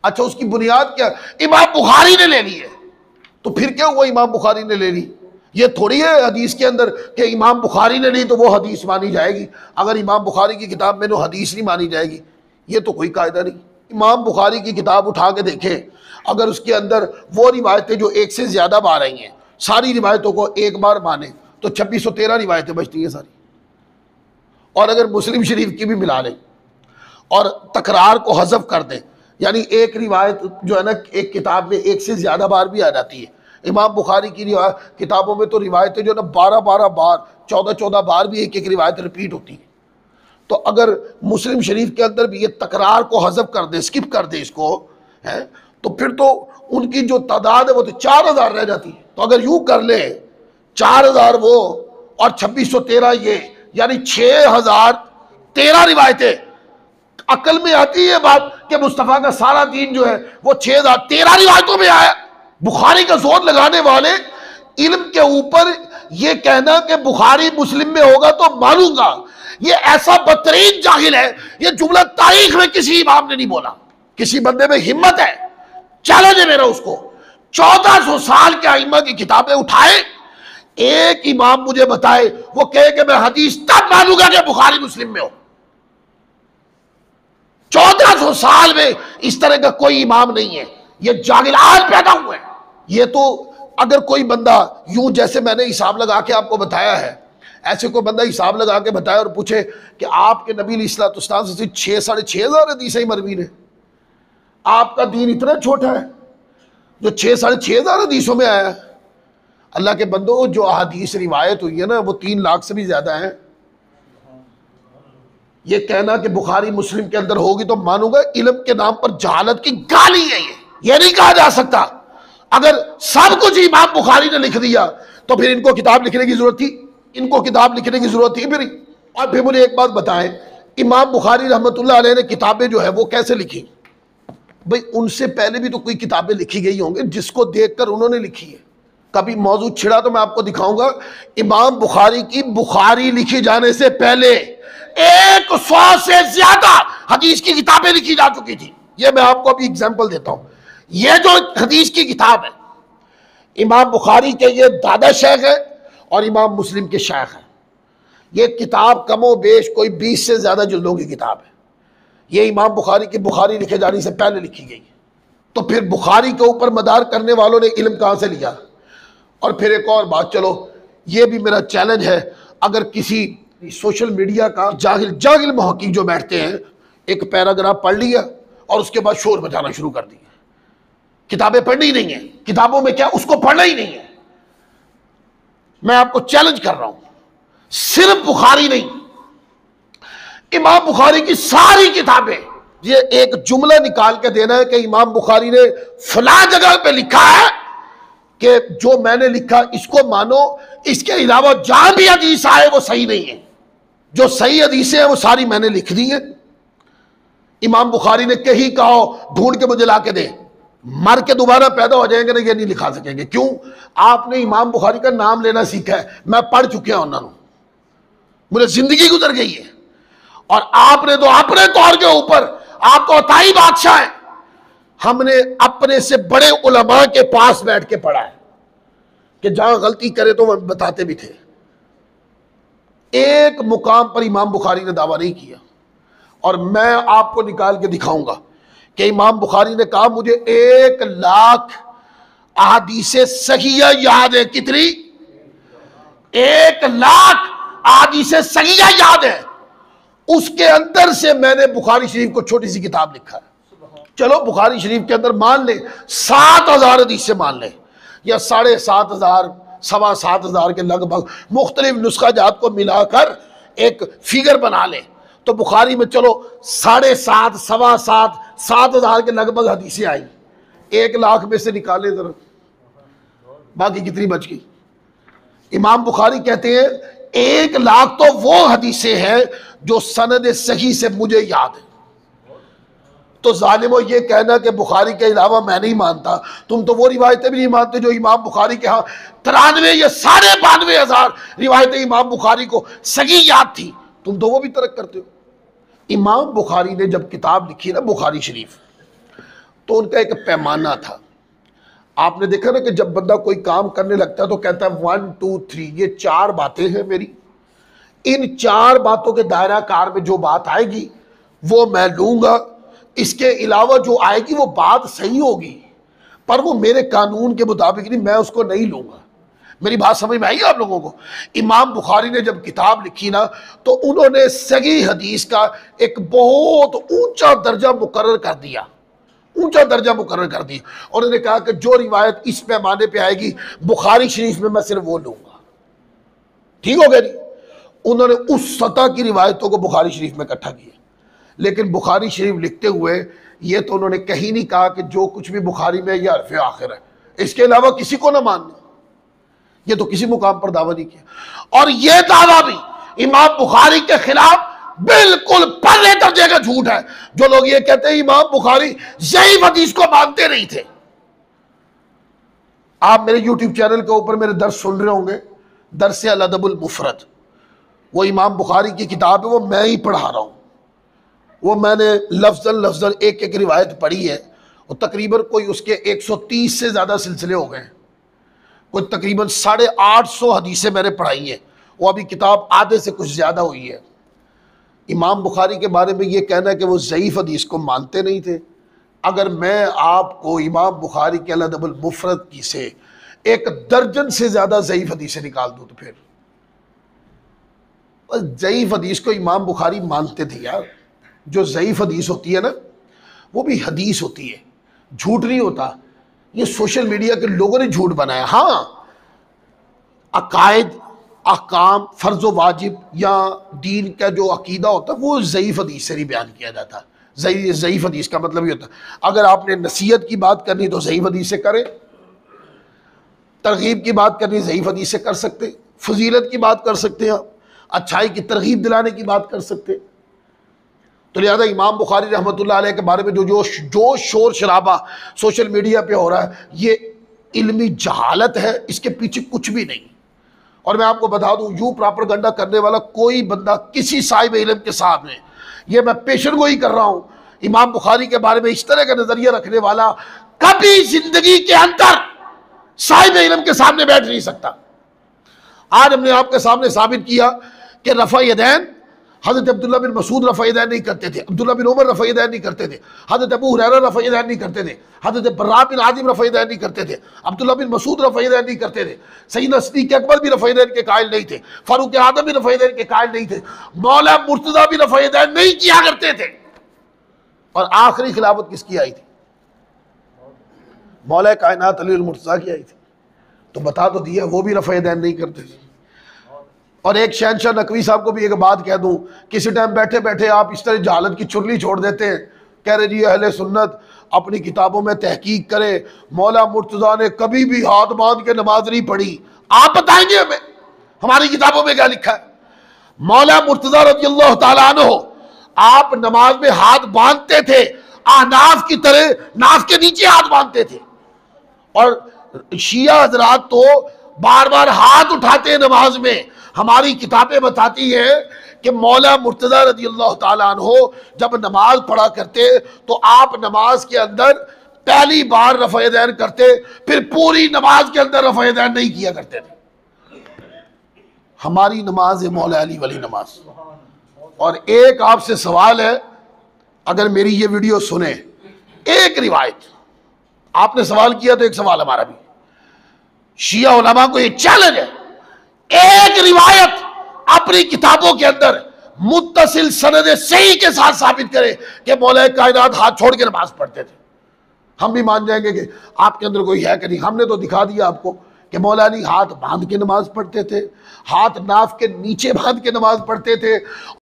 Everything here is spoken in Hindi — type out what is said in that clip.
अच्छा उसकी बुनियाद क्या? इमाम बुखारी ने ले ली है। तो फिर क्या हुआ इमाम बुखारी ने ले ली? ये थोड़ी है हदीस के अंदर कि इमाम बुखारी ने ली तो वो हदीस मानी जाएगी, अगर इमाम बुखारी की किताब में तो हदीस नहीं मानी जाएगी। ये तो कोई कायदा नहीं। इमाम बुखारी की किताब उठा के देखें, अगर उसके अंदर वो रिवायतें जो एक से ज़्यादा बार आई हैं, सारी रिवायतों को एक बार माने तो 2613 रिवायतें बचती हैं सारी। और अगर मुस्लिम शरीफ की भी मिला लें और तकरार को हज़फ कर दें, यानी एक रिवायत जो है ना एक किताब में एक से ज़्यादा बार भी आ जाती है। इमाम बुखारी की किताबों में तो रिवायतें जो ना 12-12 बार, 14-14 बार भी एक एक रिवायत रिपीट होती है। तो अगर मुस्लिम शरीफ के अंदर भी ये तकरार को हज़फ कर दे, स्किप कर दे इसको, है तो फिर तो उनकी जो तादाद है वो तो 4000 रह जाती है। तो अगर यूं कर ले 4000 वो और 2613 ये, यानी 6013 रिवायतें। अकल में आती है बात कि मुस्तफ़ा का सारा दीन जो है वो 6013 रिवायतों में आया। बुखारी का जोर लगाने वाले इल्म के ऊपर ये कहना कि बुखारी मुस्लिम में होगा तो मानूंगा, ये ऐसा बदतरीन जाहिल है। ये जुमला तारीख में किसी इमाम ने नहीं बोला। किसी बंदे में हिम्मत है, चैलेंज है मेरा उसको, 1400 साल के आइम्मा की किताबें उठाए, एक इमाम मुझे बताए वो कहे कि मैं हदीस तब मानूंगा कि बुखारी मुस्लिम में हो। 1400 साल में इस तरह का कोई इमाम नहीं है। ये जाहिल आज पैदा हुए हैं। ये तो अगर कोई बंदा यूं जैसे मैंने हिसाब लगा के आपको बताया है, ऐसे कोई बंदा हिसाब लगा के बताया और पूछे कि आपके नबी अलैहिस्सलाम से 6-6.5 हदीसें मरवी ने, आपका दीन इतना छोटा है जो 6-6.5 हदीसों में आया है। अल्लाह के बंदो, जो अहादीस रिवायत हुई है ना वो 3 लाख से भी ज्यादा है। ये कहना कि बुखारी मुस्लिम के अंदर होगी तो मानूंगा, इल्म के नाम पर जहालत की गाली है। ये नहीं कहा जा सकता। अगर सब कुछ इमाम बुखारी ने लिख दिया तो फिर इनको किताब लिखने की जरूरत थी? इनको किताब लिखने की जरूरत थी फिर? और फिर मुझे एक बात बताएं, इमाम बुखारी रहमतुल्लाह अलैह ने किताबें जो है वो कैसे लिखी? भाई उनसे पहले भी तो कोई किताबें लिखी गई होंगी जिसको देखकर उन्होंने लिखी है। कभी मौजू छिड़ा तो मैं आपको दिखाऊंगा, इमाम बुखारी की बुखारी लिखी जाने से पहले 100 से ज्यादा हदीस की किताबें लिखी जा चुकी थी। ये मैं आपको अभी एग्जांपल देता हूं। ये जो हदीस की किताब है, इमाम बुखारी के ये दादा शेख है और इमाम मुस्लिम के शेख है। ये किताब कमो बेश कोई 20 से ज्यादा जुल्दों की किताब है। ये इमाम बुखारी की बुखारी लिखे जाने से पहले लिखी गई। तो फिर बुखारी के ऊपर मदार करने वालों ने इल्म कहां से लिया? और फिर एक और बात, चलो ये भी मेरा चैलेंज है, अगर किसी सोशल मीडिया का जाहिल मुहक्किक जो बैठते हैं, एक पैराग्राफ पढ़ लिया और उसके बाद शोर मचाना शुरू कर दिया, किताबें पढ़नी ही नहीं है, किताबों में क्या उसको पढ़ना ही नहीं है। मैं आपको चैलेंज कर रहा हूं, सिर्फ बुखारी नहीं, इमाम बुखारी की सारी किताबें, ये एक जुमला निकाल के देना है कि इमाम बुखारी ने फला जगह पे लिखा है कि जो मैंने लिखा इसको मानो, इसके अलावा जहां भी हदीस आए वो सही नहीं है। जो सही हदीसें हैं वो सारी मैंने लिख दी है। इमाम बुखारी ने कहीं कहो ढूंढ के मुझे ला के दे, मर के दोबारा पैदा हो जाएंगे ना, ये नहीं लिखा सकेंगे। क्यों? आपने इमाम बुखारी का नाम लेना सीखा है, मैं पढ़ चुके हैं उन्होंने, मुझे जिंदगी गुजर गई है। और आपने तो अपने तौर के ऊपर, आप तो अताई बादशाह है, हमने अपने से बड़े उलमा के पास बैठ के पढ़ा है कि जहां गलती करे तो वह बताते भी थे। एक मुकाम पर इमाम बुखारी ने दावा नहीं किया। और मैं आपको निकाल के दिखाऊंगा कि इमाम बुखारी ने कहा मुझे 1 लाख अहादीसे सहीहा याद है। कितनी? 1 लाख अहादीसे सहीहा याद है। उसके अंदर से मैंने बुखारी शरीफ को छोटी सी किताब लिखा है। चलो बुखारी शरीफ के अंदर मान ले 7000 हदीसें मान ले, या 7500 7,500 के लगभग मुख्तलिफ नुस्खा जात को मिलाकर एक फिगर बना ले, तो बुखारी में चलो 7,500 7,700 7,000 के लगभग हदीसें आई। 1 लाख में से निकाले जरा, बाकी कितनी बच गई? इमाम बुखारी कहते हैं 1 लाख तो वो हदीसें हैं जो सनद सही से मुझे याद है। तो जालिमो, ये कहना कि बुखारी के अलावा मैं नहीं मानता, तुम तो वो रिवायतें भी नहीं मानते जो इमाम बुखारी के यहाँ 93 या 92,500 रिवायतें इमाम बुखारी को सही याद थी, तुम तो वो भी तर्क करते हो। इमाम बुखारी ने जब किताब लिखी ना बुखारी शरीफ, तो उनका एक पैमाना था। आपने देखा ना कि जब बंदा कोई काम करने लगता है तो कहता है 1 2 3, ये 4 बातें हैं मेरी, इन 4 बातों के दायरा कार में जो बात आएगी वो मैं लूंगा, इसके अलावा जो आएगी वो बात सही होगी पर वो मेरे कानून के मुताबिक नहीं, मैं उसको नहीं लूंगा। मेरी बात समझ में आई आप लोगों को? इमाम बुखारी ने जब किताब लिखी ना तो उन्होंने सही हदीस का एक बहुत ऊंचा दर्जा मुकर्रर कर दिया, ऊंचा दर्जा मुकर्रर कर दिया। उन्होंने कहा कि जो रिवायत इस पैमाने पे आएगी बुखारी शरीफ में मैं सिर्फ वो लूंगा। ठीक हो गया जी? उन्होंने उस सतह की रिवायतों को बुखारी शरीफ में इकट्ठा किया। लेकिन बुखारी शरीफ लिखते हुए ये तो उन्होंने कहीं नहीं कहा कि जो कुछ भी बुखारी में यह हरफ आखिर है, इसके अलावा किसी को ना मानना। ये तो किसी मुकाम पर दावा नहीं किया। और यह दावा भी इमाम बुखारी के खिलाफ बिल्कुल पहले दर्जे का झूठ है। जो लोग ये कहते हैं इमाम बुखारी ज़ईफ़ हदीस को मानते नहीं थे। आप मेरे YouTube चैनल के ऊपर मेरे दर्स सुन रहे होंगे, दर्स अल अदबुल मुफरद, वो इमाम बुखारी की किताब है, वो मैं ही पढ़ा रहा हूं। वो मैंने लफ्ज़न एक एक रिवायत पढ़ी है और तकरीबन कोई उसके 130 से ज़्यादा सिलसिले हो गए, कोई तकरीबन 850 हदीसें मैंने पढ़ाई हैं। वो अभी किताब आधे से कुछ ज़्यादा हुई है। इमाम बुखारी के बारे में ये कहना है कि वो ज़ईफ़ हदीस को मानते नहीं थे। अगर मैं आपको इमाम बुखारी के अल अदबुल मुफरद की से 1 दर्जन से ज़्यादा ज़ईफ़ हदीसें निकाल दूँ तो फिर ज़ईफ़ हदीस को इमाम बुखारी मानते थे यार। जो ज़ईफ़ हदीस होती है ना वो भी हदीस होती है, झूठ नहीं होता। ये सोशल मीडिया के लोगों ने झूठ बनाया। हाँ, अकायद, अहकाम, फ़र्ज़ व वाजिब या दीन का जो अकीदा होता है वो ज़ईफ़ हदीस से नहीं बयान किया जाता। ज़ईफ़ हदीस का मतलब ये होता है अगर आपने नसीहत की बात करनी तो ज़ईफ़ हदीस से करें, तरगीब की बात करनी ज़ईफ़ हदीस से कर सकते, फजीलत की बात कर सकते हैं, आप अच्छाई की तरगीब दिलाने की बात कर सकते। तो लिहाजा इमाम बुखारी रहमतुल्लाह अलैह के बारे में जो शोर शराबा सोशल मीडिया पे हो रहा है ये इल्मी जहालत है, इसके पीछे कुछ भी नहीं। और मैं आपको बता दूं, यूं प्रोपेगेंडा करने वाला कोई बंदा किसी साहिब इल्म के सामने, ये मैं पेशन गोई कर रहा हूं, इमाम बुखारी के बारे में इस तरह का नजरिया रखने वाला कभी जिंदगी के अंदर साहिब इल्म के सामने बैठ नहीं सकता। आज हमने आपके सामने साबित किया कि रफ़ा यदैन हज़रत अब्दुल्ला बिन मसूद रफ़ा यदैन नहीं करते थे, अब्दुल्ला बिन उमर रफ़ा यदैन नहीं करते थे, हज़रत अबू हुरैरा रफ़ा यदैन नहीं करते थे, हज़रत बर्रा बिन आज़िम रफ़ा यदैन नहीं करते थे, अब्दुल्ला बिन मसूद रफ़ा यदैन नहीं करते थे, सैयदना सिद्दीक़ अकबर भी रफ़ा यदैन के कायल नहीं थे, फ़ारूक आज़म भी रफ़ा यदैन के कायल नहीं थे, मौला मुर्तज़ा भी रफ़ा यदैन नहीं किया करते थे। और आखिरी खिलाफत किसकी आई थी? मौला कायनात अली मुर्तज़ा की आई थी। तो बता तो दिया वो भी रफ़ा यदैन नहीं करते थे। और एक शहनशाह नकवी साहब को भी एक बात कह दूं, किसी टाइम बैठे बैठे आप इस तरह जहालत की चुरली छोड़ देते हैं, कह रहे जी अहले सुन्नत अपनी किताबों में तहकीक करे, मौला मुर्तज़ा ने कभी भी हाथ बांध के नमाज नहीं पढ़ी। आप बताएंगे हमें हमारी किताबों में क्या लिखा है? मौला मुर्तज़ा रज़ियल्लाहु ताला अन्हु आप नमाज में हाथ बांधते थे, अहनाफ की तरह नाफ के नीचे हाथ बांधते थे। और शिया हजरात तो बार बार हाथ उठाते हैं नमाज में। हमारी किताबें बताती हैं कि मौला मुर्तज़ा रज़ियल्लाहु ताला अन्हु जब नमाज पढ़ा करते तो आप नमाज के अंदर पहली बार रफ़ा यदैन करते, फिर पूरी नमाज के अंदर रफ़ा यदैन नहीं किया करते थे। हमारी नमाज है मौला अली वाली नमाज। और एक आपसे सवाल है, अगर मेरी ये वीडियो सुने, एक रिवायत आपने सवाल किया तो एक सवाल हमारा भी, शिया उलमा को ये चैलेंज है, एक रिवायत अपनी किताबों के अंदर मुत्तसिल सनद सही के साथ साबित करे कि मौला कायनात हाथ छोड़ के नमाज पढ़ते थे। हम भी मान जाएंगे कि आपके अंदर कोई है कि नहीं। हमने तो दिखा दिया आपको कि मौला अली हाथ बांध के नमाज पढ़ते थे, हाथ नाफ के नीचे बांध के नमाज पढ़ते थे।